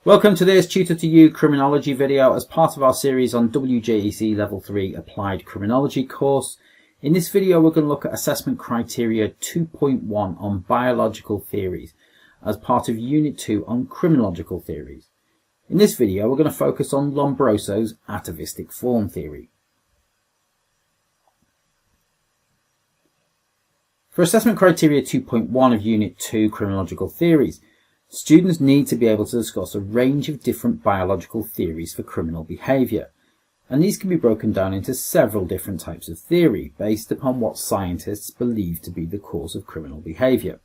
Welcome to this C.2.1 Criminology video as part of our series on WJEC Level 3 Applied Criminology course. In this video we're going to look at Assessment Criteria 2.1 on Biological Theories as part of Unit 2 on Criminological Theories. In this video we're going to focus on Lombroso's Atavistic Form Theory. For Assessment Criteria 2.1 of Unit 2 Criminological Theories, students need to be able to discuss a range of different biological theories for criminal behaviour, and these can be broken down into several different types of theory based upon what scientists believe to be the cause of criminal behaviour.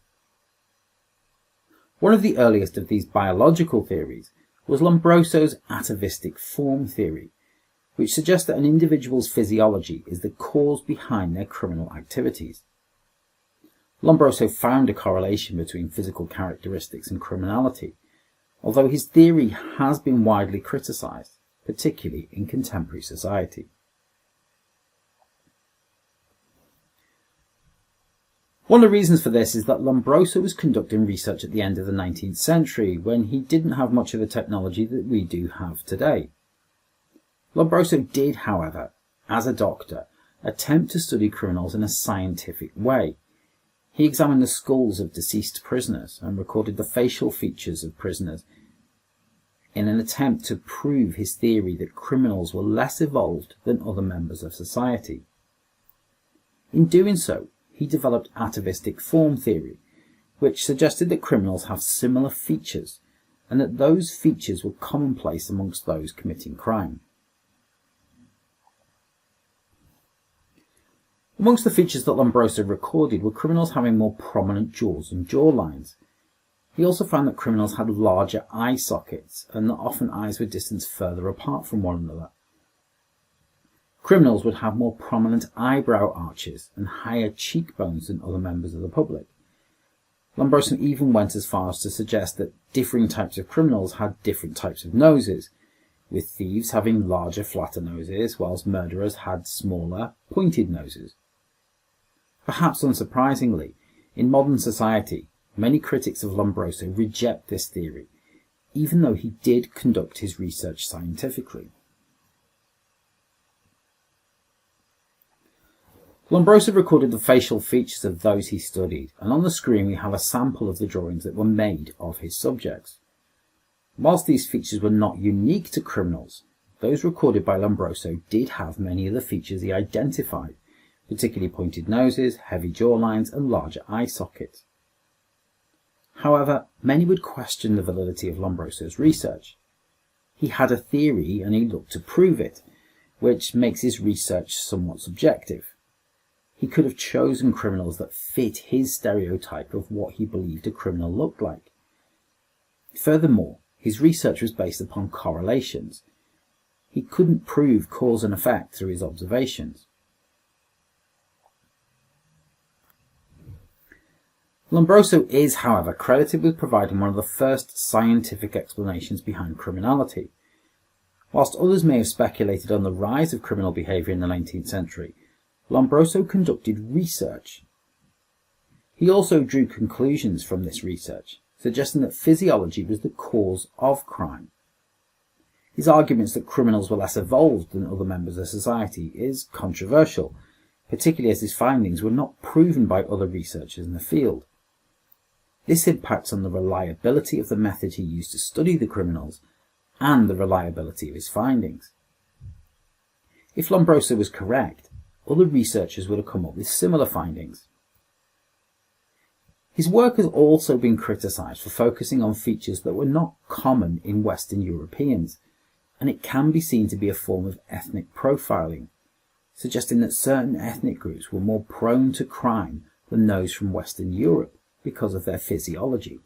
One of the earliest of these biological theories was Lombroso's Atavistic Form Theory, which suggests that an individual's physiology is the cause behind their criminal activities. Lombroso found a correlation between physical characteristics and criminality, although his theory has been widely criticised, particularly in contemporary society. One of the reasons for this is that Lombroso was conducting research at the end of the 19th century, when he didn't have much of the technology that we do have today. Lombroso did, however, as a doctor, attempt to study criminals in a scientific way. He examined the skulls of deceased prisoners and recorded the facial features of prisoners in an attempt to prove his theory that criminals were less evolved than other members of society. In doing so, he developed atavistic form theory, which suggested that criminals have similar features and that those features were commonplace amongst those committing crime. Amongst the features that Lombroso recorded were criminals having more prominent jaws and jawlines. He also found that criminals had larger eye sockets and that often eyes were distanced further apart from one another. Criminals would have more prominent eyebrow arches and higher cheekbones than other members of the public. Lombroso even went as far as to suggest that differing types of criminals had different types of noses, with thieves having larger, flatter noses, whilst murderers had smaller, pointed noses. Perhaps unsurprisingly, in modern society, many critics of Lombroso reject this theory, even though he did conduct his research scientifically. Lombroso recorded the facial features of those he studied, and on the screen we have a sample of the drawings that were made of his subjects. Whilst these features were not unique to criminals, those recorded by Lombroso did have many of the features he identified, particularly pointed noses, heavy jawlines, and larger eye sockets. However, many would question the validity of Lombroso's research. He had a theory and he looked to prove it, which makes his research somewhat subjective. He could have chosen criminals that fit his stereotype of what he believed a criminal looked like. Furthermore, his research was based upon correlations. He couldn't prove cause and effect through his observations. Lombroso is, however, credited with providing one of the first scientific explanations behind criminality. Whilst others may have speculated on the rise of criminal behaviour in the 19th century, Lombroso conducted research. He also drew conclusions from this research, suggesting that physiology was the cause of crime. His arguments that criminals were less evolved than other members of society is controversial, particularly as his findings were not proven by other researchers in the field. This impacts on the reliability of the method he used to study the criminals and the reliability of his findings. If Lombroso was correct, other researchers would have come up with similar findings. His work has also been criticised for focusing on features that were not common in Western Europeans, and it can be seen to be a form of ethnic profiling, suggesting that certain ethnic groups were more prone to crime than those from Western Europe because of their physiology.